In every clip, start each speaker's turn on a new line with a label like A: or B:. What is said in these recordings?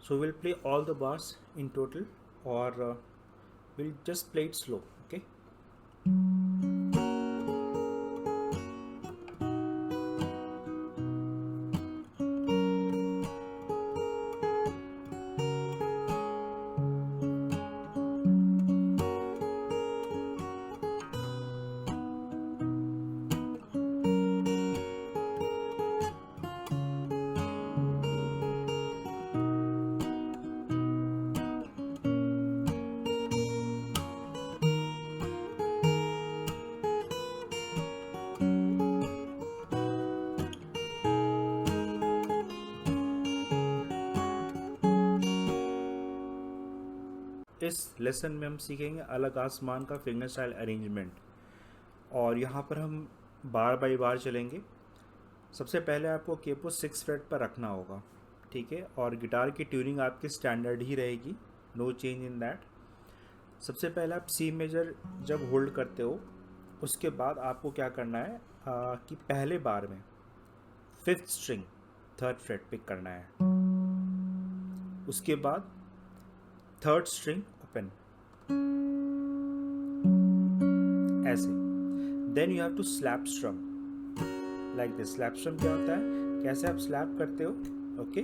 A: So we'll play all the bars in total, or we'll just play it slow. Okay. इस lesson में हम सीखेंगे अलग आसमान का फिंगर स्टाइल अरेंजमेंट, और यहाँ पर हम बार बाई बार चलेंगे। सबसे पहले आपको केपो 6 फ्रेट पर रखना होगा, ठीक है। और गिटार की ट्यूनिंग आपकी स्टैंडर्ड ही रहेगी, नो चेंज इन दैट। सबसे पहले आप सी मेजर जब होल्ड करते हो, उसके बाद आपको क्या करना है कि पहले बार में 5th string 3rd freight pick करना है। उसके बाद 3rd स्ट्रिंग ओपन, ऐसे। Then you have to slap strum like this. Slap strum क्या होता है, कैसे आप स्लैप करते हो, ओके।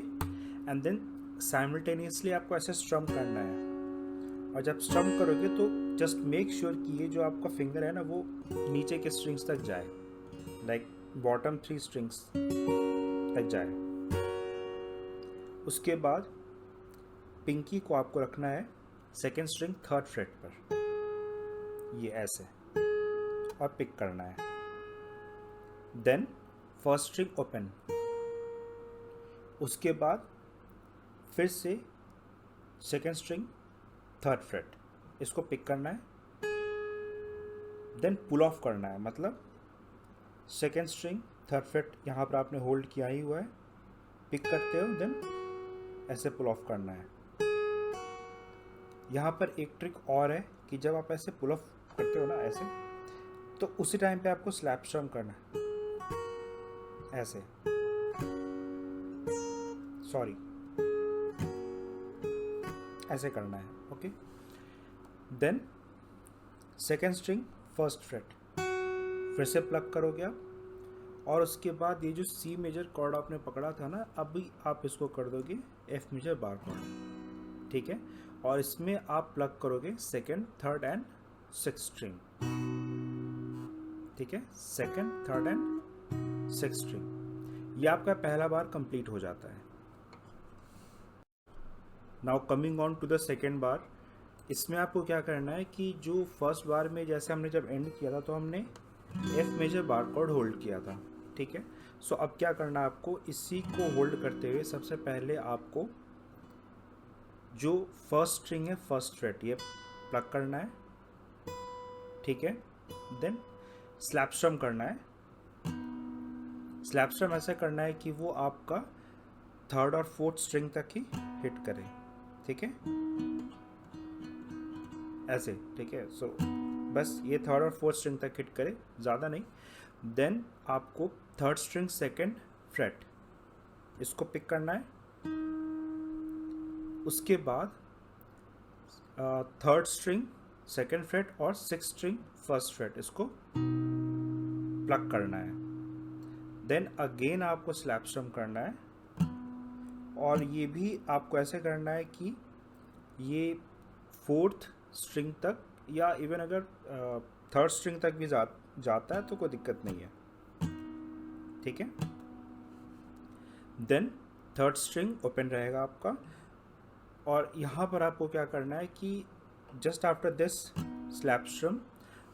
A: एंड देन साइमल्टेनियसली आपको ऐसे स्ट्रम करना है। और जब स्ट्रम करोगे तो जस्ट मेक श्योर कि ये जो आपका फिंगर है ना, वो नीचे के स्ट्रिंग्स तक जाए, लाइक बॉटम 3 स्ट्रिंग्स तक जाए। उसके बाद पिंकी को आपको रखना है 2nd स्ट्रिंग 3rd फ्रेट पर, ये ऐसे, और पिक करना है। Then 1st string open. उसके बाद फिर से 2nd स्ट्रिंग 3rd फ्रेट, इसको पिक करना है। देन पुल ऑफ करना है, मतलब 2nd स्ट्रिंग 3rd फ्रेट यहाँ पर आपने होल्ड किया ही हुआ है, पिक करते हो, देन ऐसे पुल ऑफ करना है। यहाँ पर एक ट्रिक और है कि जब आप ऐसे पुल ऑफ करते हो ना ऐसे, तो उसी टाइम पे आपको स्लैप स्ट्रम करना है, ऐसे, सॉरी, ऐसे करना है, okay. Then 2nd string 1st freight फिर से प्लग करोगे आप, और उसके बाद ये जो सी मेजर कॉर्ड आपने पकड़ा था ना, अभी आप इसको कर दोगे एफ मेजर बार कॉर्ड, ठीक है। और इसमें आप प्लग करोगे 2nd, 3rd and 6th string, ठीक है। 2nd, 3rd and 6th string, ये आपका पहला बार कंप्लीट हो जाता है। Now coming on to the second bar. इसमें आपको क्या करना है कि जो फर्स्ट बार में जैसे हमने जब एंड किया था तो हमने एफ मेजर बार कॉर्ड होल्ड किया था, ठीक है। सो अब क्या करना है आपको, इसी को होल्ड करते हुए सबसे पहले आपको जो 1st स्ट्रिंग है 1st फ्रेट, ये प्लग करना है, ठीक है। देन स्लैप स्ट्रम करना है। स्लैप स्ट्रम ऐसा करना है कि वो आपका 3rd और 4th स्ट्रिंग तक ही हिट करे, ठीक है, ऐसे, ठीक है। सो बस ये 3rd और 4th स्ट्रिंग तक हिट करे, ज़्यादा नहीं। देन आपको 3rd स्ट्रिंग 2nd फ्रेट, इसको पिक करना है। उसके बाद 3rd स्ट्रिंग 2nd फ्रेट और 6th स्ट्रिंग 1st फ्रेट, इसको प्लग करना है। देन अगेन आपको स्लैप स्ट्रम करना है, और ये भी आपको ऐसे करना है कि ये 4th स्ट्रिंग तक, या इवन अगर 3rd स्ट्रिंग तक भी जाता है तो कोई दिक्कत नहीं है, ठीक है। देन 3rd स्ट्रिंग ओपन रहेगा आपका, और यहाँ पर आपको क्या करना है कि just after this slap strum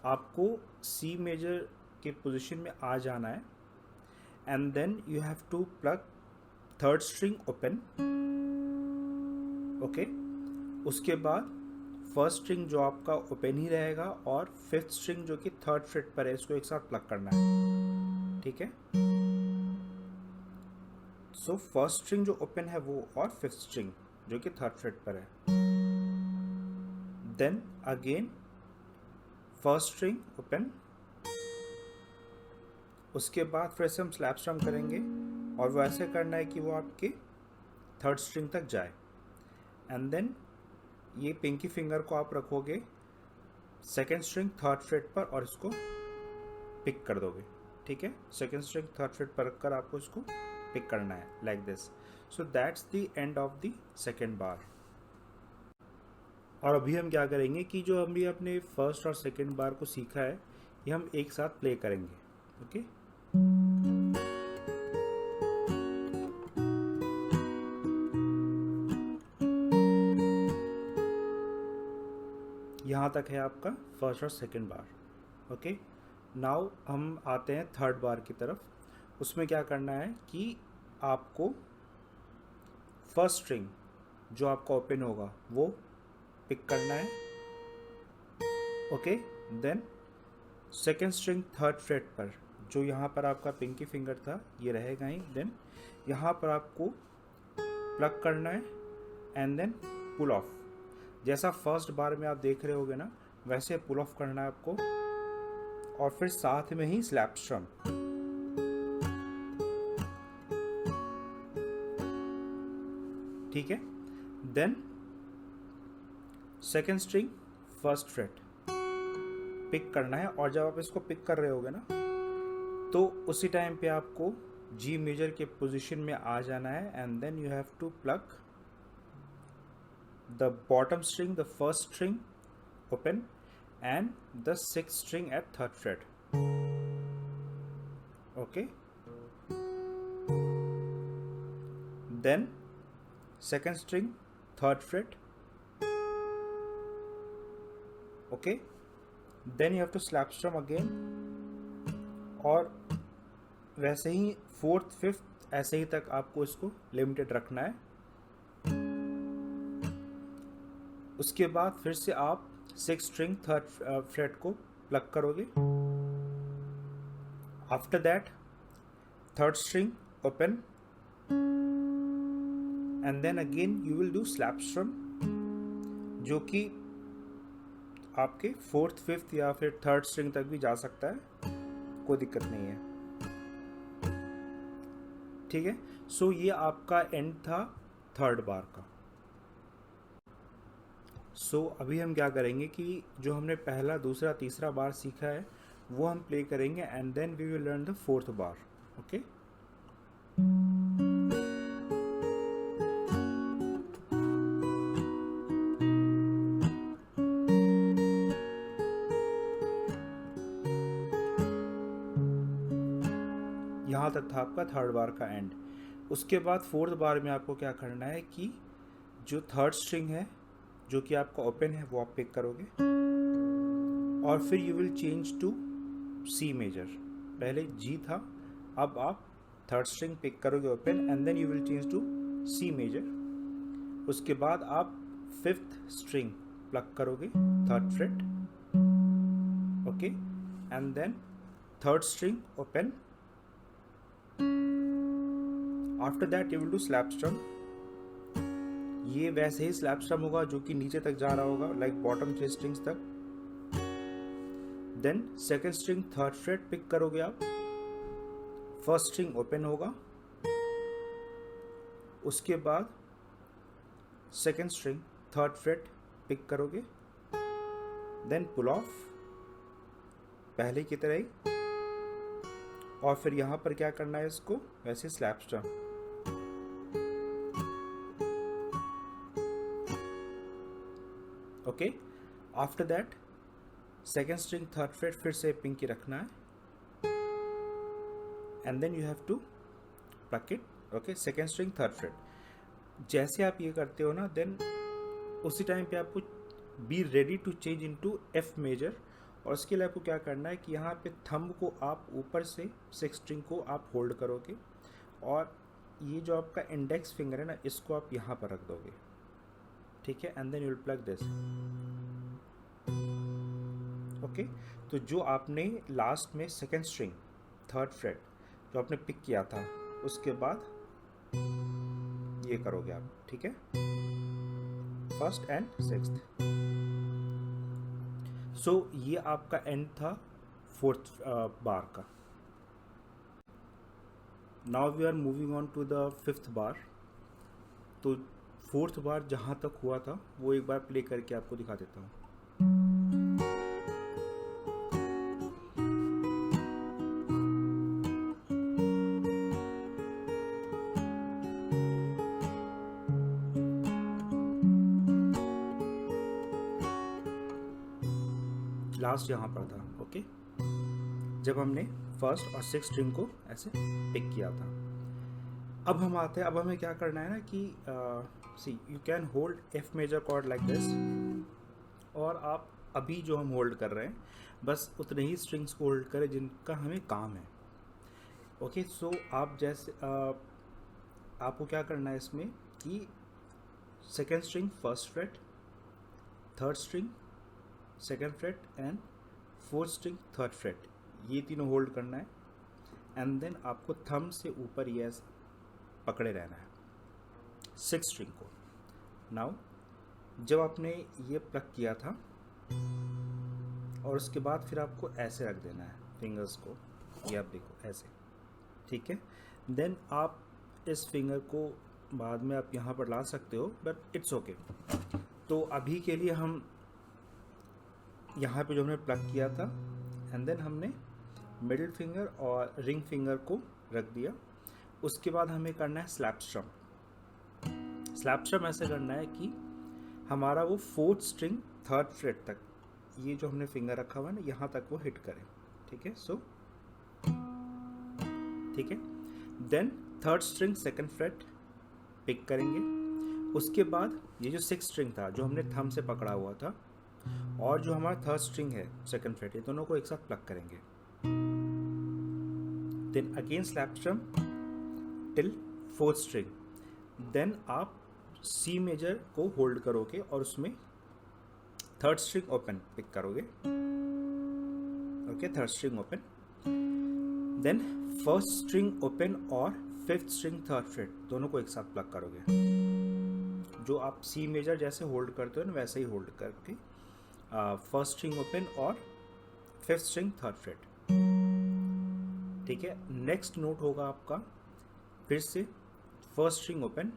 A: आपको सी मेजर के पोजीशन में आ जाना है, and then you have to pluck 3rd string open, okay. उसके बाद 1st स्ट्रिंग जो आपका ओपन ही रहेगा, और 5th स्ट्रिंग जो कि 3rd फ्रेट पर है, इसको एक साथ प्लग करना है, ठीक है। सो 1st स्ट्रिंग जो ओपन है वो, और 5th स्ट्रिंग जो कि 3rd फ्रेट पर है। Then again 1st string open, उसके बाद फिर से हम स्लैप स्ट्रम करेंगे, और वो ऐसे करना है कि वो आपके 3rd स्ट्रिंग तक जाए। एंड देन ये पिंकी फिंगर को आप रखोगे सेकेंड स्ट्रिंग थर्ड फ्रेट पर और इसको पिक कर दोगे, ठीक है। सेकेंड स्ट्रिंग थर्ड फ्रेट पर रखकर आपको इसको पिक करना है like this. So that's the end of the second bar. और अभी हम क्या करेंगे कि जो हम भी अपने फर्स्ट और सेकेंड बार को सीखा है ये हम एक साथ प्ले करेंगे, ओके। यहाँ तक है आपका फर्स्ट और सेकेंड बार, ओके। नाउ हम आते हैं थर्ड बार की तरफ। उसमें क्या करना है कि आपको फर्स्ट स्ट्रिंग जो आपका ओपन होगा वो पिक करना है, okay. Then second string third fret पर जो यहाँ पर आपका पिंकी फिंगर था ये रहेगा ही। देन यहाँ पर आपको प्लग करना है एंड देन पुल ऑफ। जैसा फर्स्ट बार में आप देख रहे होगे ना वैसे पुल ऑफ करना है आपको, और फिर साथ में ही स्लैप स्ट्रम, ठीक है। Then second string first fret pick करना है, और जब आप इसको पिक कर रहे होगे ना तो उसी टाइम पे आपको जी मेजर के पोजीशन में आ जाना है and then you have to pluck the bottom string, the first string open and the sixth string at third fret, okay. Then second string third fret, okay. Then you have to slap strum again, और वैसे ही fourth fifth ऐसे ही तक आपको इसको limited रखना है। उसके बाद फिर से आप सिक्स स्ट्रिंग थर्ड फ्रेट को प्लग करोगे। After that third string open and then again you will do slap strum, जो कि आपके फोर्थ फिफ्थ या फिर थर्ड स्ट्रिंग तक भी जा सकता है, कोई दिक्कत नहीं है, ठीक है। सो ये आपका एंड था थर्ड बार का। सो अभी हम क्या करेंगे कि जो हमने पहला दूसरा तीसरा बार सीखा है वो हम प्ले करेंगे and then we will learn the fourth bar, okay. यहाँ तक था आपका थर्ड बार का एंड। उसके बाद फोर्थ बार में आपको क्या करना है कि जो थर्ड स्ट्रिंग है जो कि आपका ओपन है वो आप पिक करोगे, और फिर you will change to C major. पहले जी था, अब आप थर्ड स्ट्रिंग पिक करोगे open and then you will change to C major. उसके बाद आप फिफ्थ स्ट्रिंग प्लग करोगे third fret, okay, and then third string open. After that you will do slap strum. ये वैसे ही स्लैप स्ट्रम होगा जो कि नीचे तक जा रहा होगा, लाइक बॉटम 3 स्ट्रिंग्स तक। Then second string third fret pick करोगे आप, फर्स्ट स्ट्रिंग ओपन होगा। उसके बाद second string third fret pick करोगे, देन पुल ऑफ पहले की तरह ही, और फिर यहां पर क्या करना है इसको वैसे slap strum, okay. After that second string third fret फिर से पिंकी रखना है and then you have to pluck it, okay. Second string third fret जैसे आप ये करते हो ना देन उसी टाइम पे आपको be ready to change into F major, और उसके लिए आपको क्या करना है कि यहाँ पे थंब को आप ऊपर से सिक्स स्ट्रिंग को आप होल्ड करोगे, और ये जो आपका इंडेक्स फिंगर है ना इसको आप यहाँ पर रख दोगे, ठीक है, and then you will pluck this, okay. तो जो आपने लास्ट में सेकेंड स्ट्रिंग थर्ड फ्रेट जो आपने पिक किया था उसके बाद ये करोगे आप, ठीक है, फर्स्ट एंड सिक्स्थ। सो ये आपका एंड था फोर्थ बार का। Now we are moving on to the fifth bar. तो फोर्थ बार जहाँ तक हुआ था वो एक बार प्ले करके आपको दिखा देता हूँ। लास्ट यहाँ पर था, ओके, जब हमने फर्स्ट और सिक्स स्ट्रिंग को ऐसे पिक किया था। अब हम आते हैं, अब हमें क्या करना है ना कि see you can hold F major chord like this, और आप अभी जो हम होल्ड कर रहे हैं बस उतने ही स्ट्रिंग्स को होल्ड करें जिनका हमें काम है। ओके, सो आप जैसे आपको क्या करना है इसमें कि second string first fret, third string second fret and fourth string third fret, ये तीनों होल्ड करना है। एंड देन आपको थंब से ऊपर ये पकड़े रहना है सिक्स स्ट्रिंग को। नाउ जब आपने ये प्लग किया था और उसके बाद फिर आपको ऐसे रख देना है फिंगर्स को, ये आप देखो ऐसे, ठीक है। देन आप इस फिंगर को बाद में आप यहाँ पर ला सकते हो, बट इट्स ओके। तो अभी के लिए हम यहाँ पे जो हमने प्लग किया था एंड देन हमने मिडिल फिंगर और रिंग फिंगर को रख दिया। उसके बाद हमें करना है स्लैप स्ट्रम। स्लैप स्ट्रम ऐसे करना है कि हमारा वो फोर्थ स्ट्रिंग थर्ड फ्रेट तक, ये जो हमने फिंगर रखा हुआ है ना, यहाँ तक वो हिट करें, ठीक है। सो ठीक है, then third string second fret pick करेंगे। उसके बाद ये जो सिक्स स्ट्रिंग था जो हमने थंब से पकड़ा हुआ था और जो हमारा थर्ड स्ट्रिंग है सेकंड फ्रेट, ये दोनों को एक साथ प्लग करेंगे। Then again slap strum till fourth string. Then आप सी मेजर को होल्ड करोगे और उसमें थर्ड स्ट्रिंग ओपन पिक करोगे, okay, third string open. Then first string open और फिफ्थ स्ट्रिंग थर्ड फ्रेट दोनों को एक साथ प्लग करोगे। जो आप सी मेजर जैसे होल्ड करते हो ना वैसे ही होल्ड करके फर्स्ट स्ट्रिंग ओपन और फिफ्थ स्ट्रिंग थर्ड फ्रेट, ठीक है। नेक्स्ट नोट होगा आपका फिर से फर्स्ट स्ट्रिंग ओपन,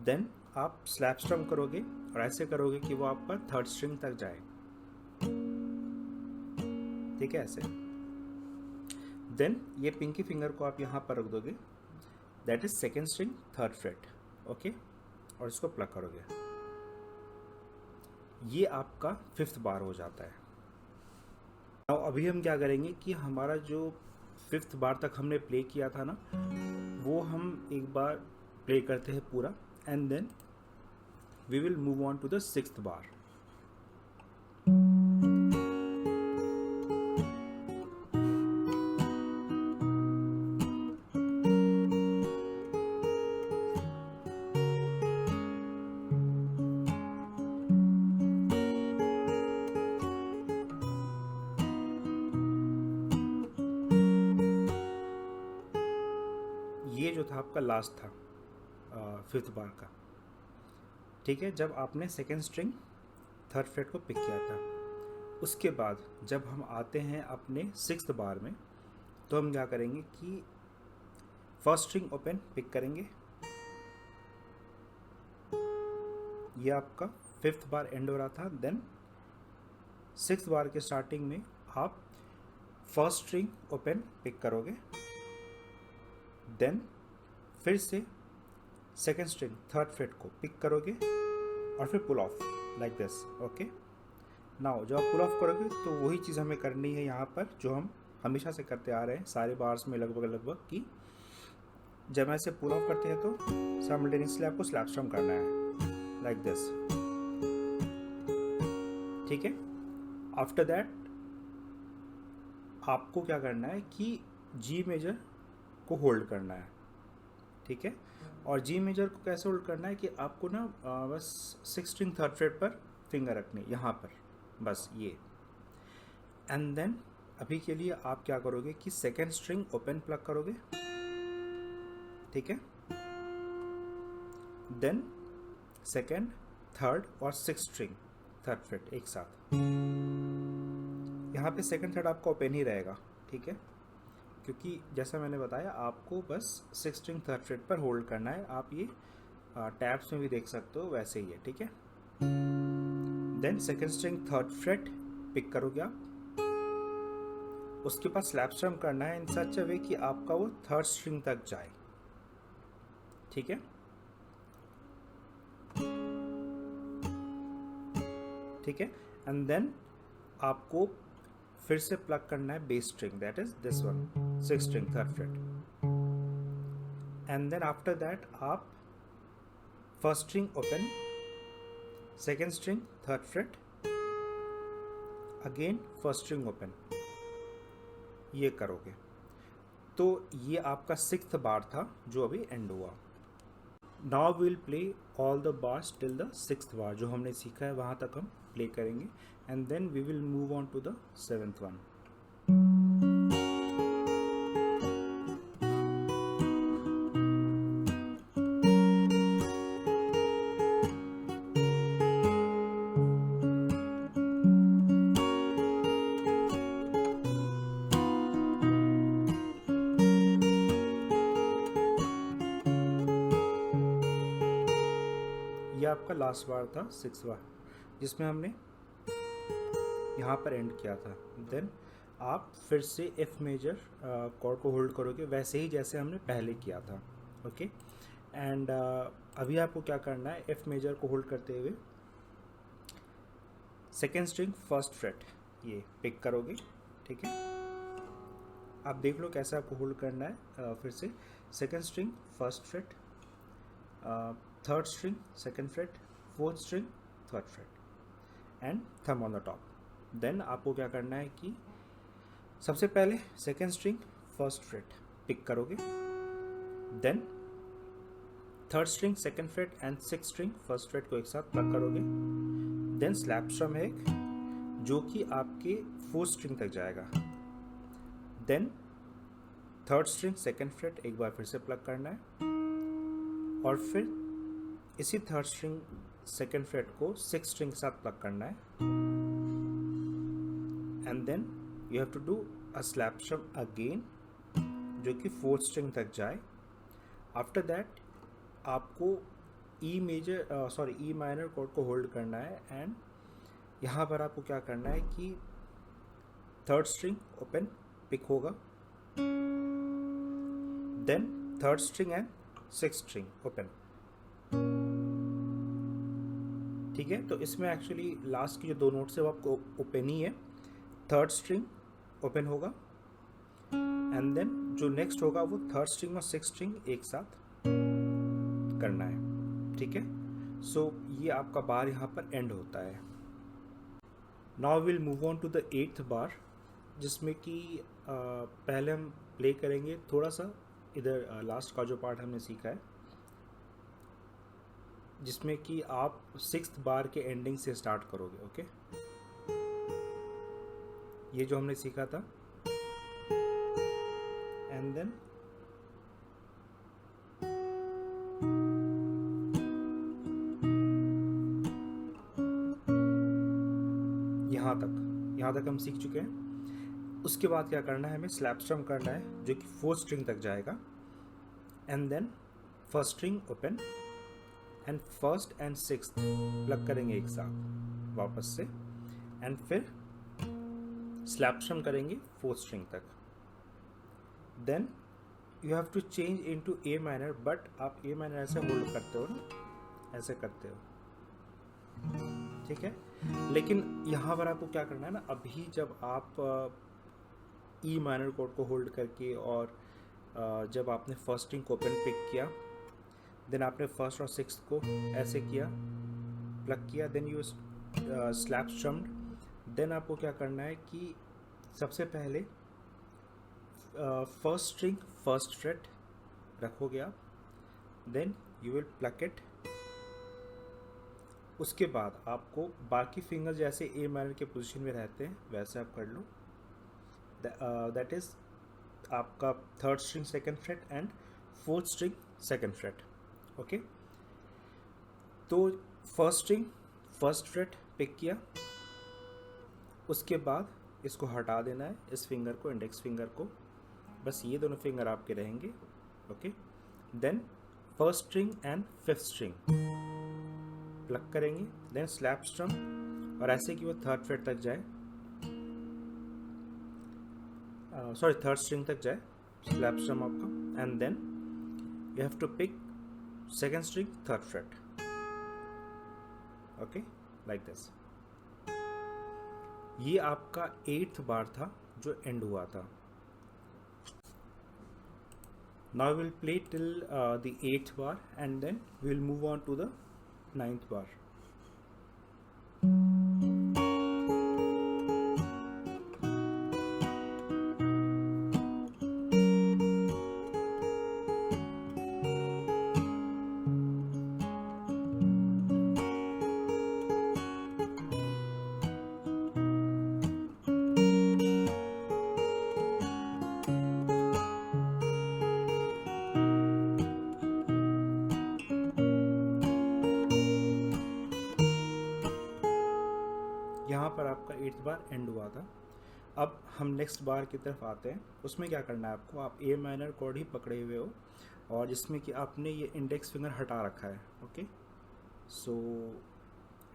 A: देन आप स्लैप स्ट्रम करोगे और ऐसे करोगे कि वो आप पर थर्ड स्ट्रिंग तक जाए, ठीक है, ऐसे। देन ये पिंकी फिंगर को आप यहाँ पर रख दोगे, that is second string third fret, okay, और इसको प्लग करोगे। ये आपका फिफ्थ बार हो जाता है। अब अभी हम क्या करेंगे कि हमारा जो फिफ्थ बार तक हमने प्ले किया था ना, वो हम एक बार प्ले करते हैं पूरा, and then we will move on to the sixth bar. ये जो था आपका लास्ट था फिफ्थ बार का, ठीक है, जब आपने सेकेंड स्ट्रिंग थर्ड फ्रेट को पिक किया था। उसके बाद जब हम आते हैं अपने सिक्स्थ बार में, तो हम क्या करेंगे कि फर्स्ट स्ट्रिंग ओपन पिक करेंगे, ये आपका फिफ्थ बार एंड हो रहा था। देन सिक्स्थ बार के स्टार्टिंग में आप फर्स्ट स्ट्रिंग ओपन पिक करोगे, देन फिर से सेकेंड स्ट्रिंग थर्ड फ्रेट को पिक करोगे और फिर pull off like this, okay. Now जब आप पुल ऑफ करोगे तो वही चीज़ हमें करनी है यहाँ पर जो हम हमेशा से करते आ रहे हैं सारे बार्स में लगभग कि जब ऐसे पुल ऑफ करते हैं तो साइमल्टेनियसली आपको स्लैप स्ट्रम करना है लाइक दिस, ठीक है। आफ्टर दैट आपको क्या करना है कि जी मेजर को होल्ड करना है, ठीक है। और जी मेजर को कैसे होल्ड करना है कि आपको ना बस सिक्स स्ट्रिंग थर्ड फ्रेट पर फिंगर रखनी यहाँ पर, बस ये। एंड देन अभी के लिए आप क्या करोगे कि सेकेंड स्ट्रिंग ओपन प्लग करोगे, ठीक है। देन सेकेंड थर्ड और सिक्स स्ट्रिंग थर्ड फ्रेट एक साथ, यहाँ पे सेकेंड थर्ड आपका ओपन ही रहेगा, ठीक है, क्योंकि जैसा मैंने बताया आपको बस 6 स्ट्रिंग थर्ड फ्रेट पर होल्ड करना है। आप ये टैब्स में भी देख सकते हो, वैसे ही है, ठीक है। Then second string third fret pick करोगे आप, उसके बाद स्लैप स्ट्रम करना है इन सच अ वे कि आपका वो थर्ड स्ट्रिंग तक जाए, ठीक है। ठीक है, एंड देन आपको फिर से प्लग करना है bass string, that is this one, 6 string third fret, and then after that आप first string open, second string third fret, again first string open, ये करोगे। तो ये आपका 6th बार था जो अभी एंड हुआ। Now will play all the bars till the 6th bar, जो हमने सीखा है वहाँ तक हम प्ले करेंगे, and then we will move on to the 7th one. ये आपका लास्ट बार था 6th बार, जिसमें हमने यहाँ पर एंड किया था। देन आप फिर से एफ मेजर कॉर्ड को होल्ड करोगे, वैसे ही जैसे हमने पहले किया था, ओके। एंड अभी आपको क्या करना है, एफ मेजर को होल्ड करते हुए सेकेंड स्ट्रिंग फर्स्ट फ्रेट ये पिक करोगे, ठीक है। आप देख लो कैसे आपको होल्ड करना है। फिर से second string first fret, third string second fret, fourth string third fret and thumb on the top. Then आपको क्या करना है कि सबसे पहले second string first fret pick करोगे, then third string second fret and six string first fret को एक साथ प्लग करोगे, देन स्लैप स्ट्रम है एक जो कि आपके फोर्थ स्ट्रिंग तक जाएगा, then third string second fret एक बार फिर से प्लग करना है, और फिर इसी थर्ड स्ट्रिंग सेकेंड फ्रेट को सिक्स स्ट्रिंग के साथ प्लग करना है, and then you have to do a slap strum again जो कि फोर्थ स्ट्रिंग तक जाए। आफ्टर दैट आपको ई माइनर कॉर्ड को होल्ड करना है, एंड यहाँ पर आपको क्या करना है कि थर्ड स्ट्रिंग ओपन पिक होगा, then third string and six string open, ठीक है। तो इसमें एक्चुअली लास्ट की जो दो नोट्स है वो आपको ओपन ही है, थर्ड स्ट्रिंग ओपन होगा, एंड देन जो नेक्स्ट होगा वो थर्ड स्ट्रिंग और सिक्स स्ट्रिंग एक साथ करना है, ठीक है। सो ये आपका बार यहाँ पर एंड होता है। Now will move on to the 8th bar, जिसमें कि पहले हम प्ले करेंगे थोड़ा सा इधर लास्ट का जो पार्ट हमने सीखा है, जिसमें कि आप 6th बार के एंडिंग से स्टार्ट करोगे, ओके। ये जो हमने सीखा था, एंड देन यहाँ तक हम सीख चुके हैं। उसके बाद क्या करना है, हमें स्लैप स्ट्रम करना है जो कि फोर्थ स्ट्रिंग तक जाएगा, and then first string open and first and sixth plug करेंगे एक साथ वापस से, एंड फिर स्लैप स्ट्रम करेंगे फोर्थ स्ट्रिंग तक। Then you have to change into A minor, but आप ए माइनर ऐसे होल्ड करते हो ना, ऐसे करते हो, ठीक है। लेकिन यहाँ पर आपको क्या करना है ना, अभी जब आप ई माइनर कोड को होल्ड करके और जब आपने फर्स्ट स्ट्रिंग को ओपन पिक किया, देन आपने फर्स्ट और सिक्स्थ को ऐसे किया, प्लग किया, देन यू स्लैप स्ट्रम्ड, देन आपको क्या करना है कि सबसे पहले फर्स्ट स्ट्रिंग फर्स्ट फ्रेट रखोगे आप, then you will plug it. उसके बाद आपको बाकी फिंगर जैसे ए माइनर के पोजीशन में रहते हैं वैसे आप कर लो, दैट इज आपका third string second fret and fourth string second fret, okay. तो first string first fret pick किया, उसके बाद इसको हटा देना है, इस फिंगर को, इंडेक्स फिंगर को, बस ये दोनों फिंगर आपके रहेंगे। Okay, then first string and fifth string plug करेंगे, देन स्लैप स्ट्रम, और ऐसे कि वो थर्ड फ्रेट तक जाए, सॉरी थर्ड स्ट्रिंग तक जाए स्लैप स्ट्रम आपका, and then you have to pick second string third fret. Okay, like this. ये आपका 8th बार था जो एंड हुआ था। Now will play till the 8th bar and then will move on to the 9th bar. यहाँ पर आपका 8th bar and हुआ था। अब हम नेक्स्ट बार की तरफ आते हैं। उसमें क्या करना है आपको, आप ए माइनर कॉर्ड ही पकड़े हुए हो और जिसमें कि आपने ये इंडेक्स फिंगर हटा रखा है। ओके, सो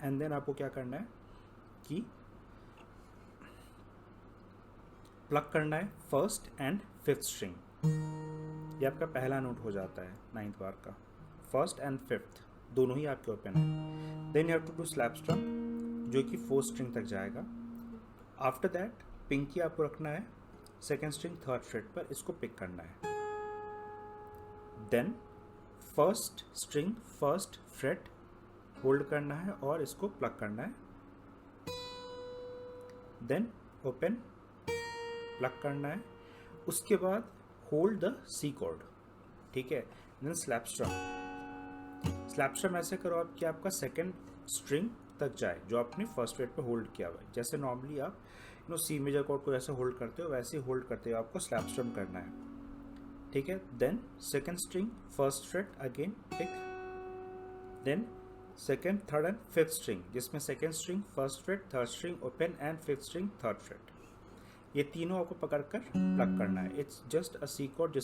A: एंड देन आपको क्या करना है कि प्लग करना है फर्स्ट एंड फिफ्थ स्ट्रिंग। ये आपका पहला नोट हो जाता है 9th बार का, फर्स्ट एंड फिफ्थ दोनों ही आपके ओपन है। Then you have to do slap strum जो कि फोर्थ स्ट्रिंग तक जाएगा। आफ्टर दैट पिंकी आपको रखना है सेकेंड स्ट्रिंग थर्ड फ्रेट पर, इसको पिक करना है। Then first string first fret hold करना है और इसको प्लग करना है। देन ओपन प्लग करना है, उसके बाद होल्ड द सी कॉर्ड, ठीक है। Then slap strum, slap strum ऐसे करो आप कि आपका सेकेंड स्ट्रिंग तक जाए जो आपने फर्स्ट फ्रेट पे होल्ड किया हुआ है। जैसे नॉर्मली आप सी मेजर कॉर्ड को जैसे होल्ड करते हो वैसे ही होल्ड करते हो आपको स्लैप स्ट्रम करना है, ठीक है। Then second string first fret again pick, then second third and fifth string जिसमें second string first fret third string open and fifth string third fret, ये तीनों आपको पकड़कर प्लग करना है। It's just a C chord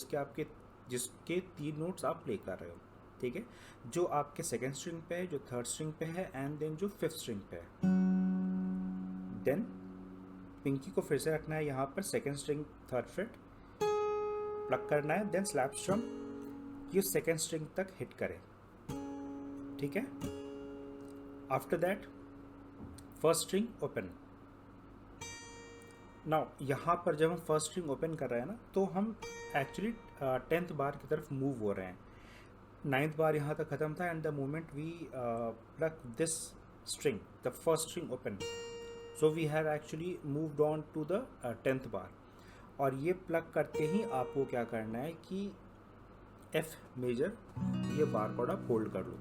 A: जिसके 3 notes आप play कर रहे हो, ठीक है। जो आपके सेकेंड स्ट्रिंग पे है, जो थर्ड स्ट्रिंग पे है एंड देन जो फिफ्थ स्ट्रिंग पे है। देन पिंकी को फिर से रखना है यहाँ पर second string third freight, plug करना है, देन स्लैप स्ट्रम ये सेकेंड स्ट्रिंग तक हिट करे, ठीक है। After that first string open. Now यहाँ पर जब हम फर्स्ट स्ट्रिंग ओपन कर रहे हैं ना, तो हम एक्चुअली 10th बार की तरफ मूव हो रहे हैं। 9th बार यहाँ तक खत्म था and the moment we plug this string the first string open, so we have actually moved on to the 10th bar. और ये प्लग करते ही आपको क्या करना है कि F मेजर ये बार कॉर्ड आप होल्ड कर लो।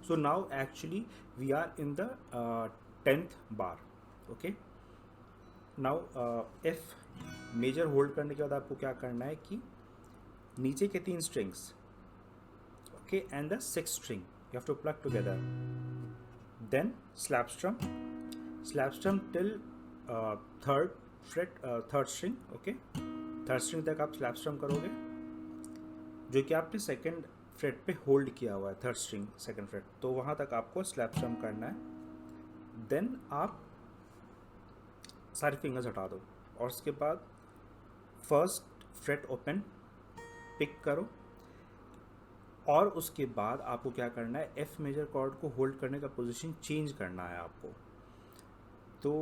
A: So now actually we are in the 10th bar. Okay, now F major hold करने के बाद आपको क्या करना है कि नीचे के 3 strings okay and the 6th string you have to plug together, then slap strum till third fret third string, okay, third string तक आप स्लैप स्ट्रम करोगे जो कि आपने सेकेंड फ्रेट पे होल्ड किया हुआ है, थर्ड स्ट्रिंग सेकेंड फ्रेट, तो वहाँ तक आपको स्लैप स्ट्रम करना है। देन आप सारे फिंगर्स हटा दो और उसके बाद फर्स्ट फ्रेट ओपन पिक करो और उसके बाद आपको क्या करना है, एफ मेजर कॉर्ड को होल्ड करने का पोजीशन चेंज करना है आपको। तो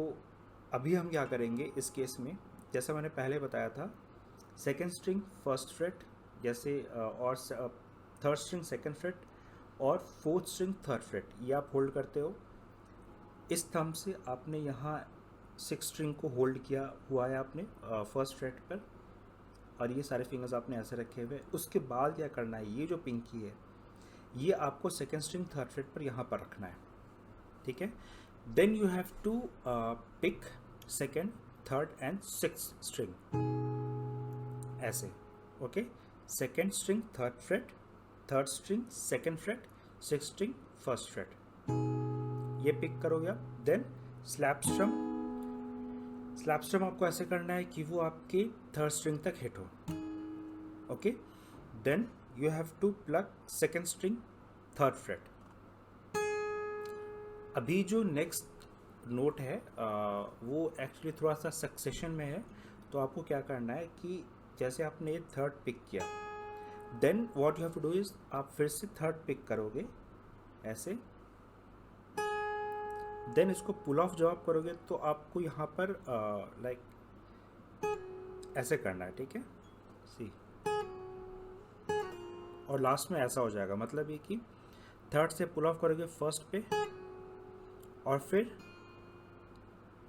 A: अभी हम क्या करेंगे इस केस में, जैसा मैंने पहले बताया था, सेकेंड स्ट्रिंग फर्स्ट फ्रेट जैसे और थर्ड स्ट्रिंग सेकेंड फ्रेट और फोर्थ स्ट्रिंग थर्ड फ्रेट ये आप होल्ड करते हो। इस थंब से आपने यहाँ 6 स्ट्रिंग को होल्ड किया हुआ है आपने फर्स्ट फ्रेट पर और ये सारे फिंगर्स आपने ऐसे रखे हुए। उसके बाद क्या करना है, ये जो पिंकी है ये आपको सेकेंड स्ट्रिंग थर्ड फ्रेट पर यहाँ पर रखना है, ठीक है। Then you have to pick second third and sixth string ऐसे, okay. Second string third fret, third string second fret, sixth string first fret, ये पिक करोगे आप। देन स्लैप स्ट्रम आपको ऐसे करना है कि वो आपके थर्ड स्ट्रिंग तक हिट हो, okay, then you have to plug second string third fret. अभी जो नेक्स्ट नोट है वो एक्चुअली थोड़ा सा सक्सेशन में है, तो आपको क्या करना है कि जैसे आपने थर्ड पिक किया, then what you have to do is आप फिर से थर्ड पिक करोगे ऐसे, देन इसको पुल ऑफ जब आप करोगे तो आपको यहाँ पर लाइक ऐसे करना है, ठीक है, सी, और लास्ट में ऐसा हो जाएगा। मतलब ये कि थर्ड से पुल ऑफ करोगे फर्स्ट पे और फिर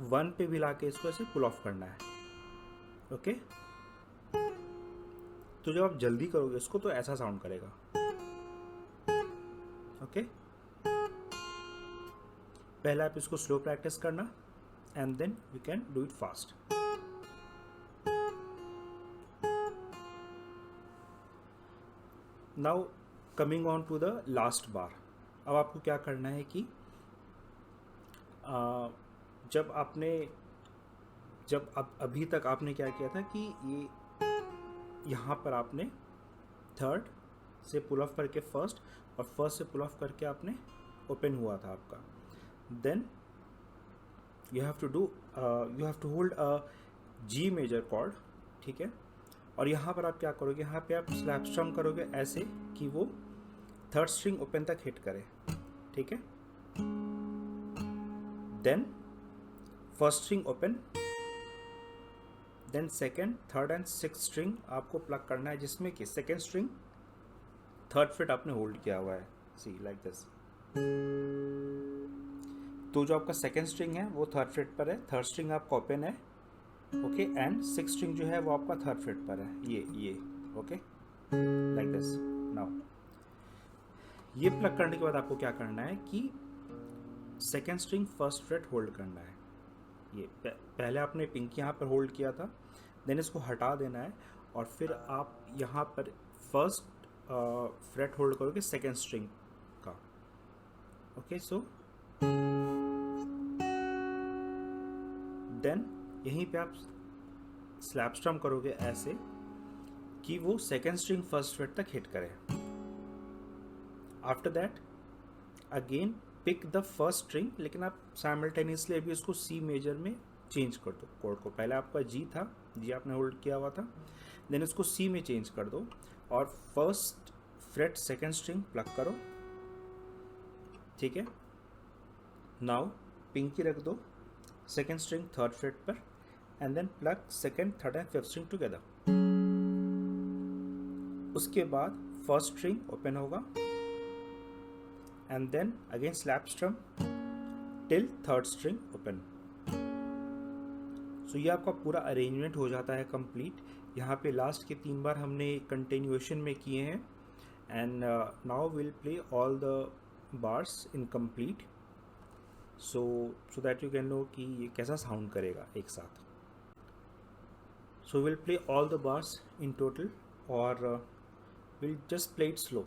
A: वन पे भी लाके इसको ऐसे पुल ऑफ करना है, ओके। तो जब आप जल्दी करोगे इसको तो ऐसा साउंड करेगा, ओके। पहले आप इसको स्लो प्रैक्टिस करना and then you can do it fast. Now coming on to the last bar, अब आपको क्या करना है कि जब अभी तक आपने क्या किया था कि ये यहाँ पर आपने थर्ड से पुल ऑफ करके फर्स्ट और फर्स्ट से पुल ऑफ करके आपने ओपन हुआ था आपका, then you have to hold a G major chord, ठीक है। और यहाँ पर आप क्या करोगे, यहाँ पे आप स्लैप स्ट्रम करोगे ऐसे कि वो थर्ड स्ट्रिंग ओपन तक हिट करे, ठीक है। Then first string open, then second, third and sixth string आपको प्लग करना है, जिसमें कि सेकेंड स्ट्रिंग थर्ड फ्रेट आपने होल्ड किया हुआ है, सी लाइक दिस। तो जो आपका सेकेंड स्ट्रिंग है वो थर्ड फ्रेट पर है, थर्ड स्ट्रिंग आपका ओपन है, ओके, एंड सिक्स्थ स्ट्रिंग जो है वो आपका थर्ड फ्रेट पर है, ये ओके, लाइक दिस। नाउ ये प्लग करने के बाद आपको क्या करना है कि second string first fret hold करना है। ये पहले आपने पिंकी यहाँ पर होल्ड किया था, देन इसको हटा देना है और फिर आप यहाँ पर फर्स्ट फ्रेट होल्ड करोगे सेकेंड स्ट्रिंग का, ओके। सो देन यहीं पे आप स्लैप स्ट्रम करोगे ऐसे कि वो सेकेंड स्ट्रिंग फर्स्ट फ्रेट तक हिट करे। After that again pick the first string, लेकिन आप साइमल्टेनियसली अभी उसको सी मेजर में चेंज कर दो कोड को। पहले आपका जी था, जी आपने होल्ड किया हुआ था, देन इसको सी में चेंज कर दो और first fret second string plug करो, ठीक है। नाउ पिंकी रख दो सेकेंड स्ट्रिंग थर्ड फ्रेट पर and then plug second, third and fifth string together. उसके बाद फर्स्ट स्ट्रिंग ओपन होगा and then again slap strum till third string open। so ये आपका पूरा अरेंजमेंट हो जाता है कंप्लीट। यहाँ पे लास्ट के 3 बार हमने कंटिन्यूएशन में किए हैं and now will play all the bars in complete, so that you can know कि ये कैसा साउंड करेगा एक साथ। So will play all the bars in total और will just play it slow.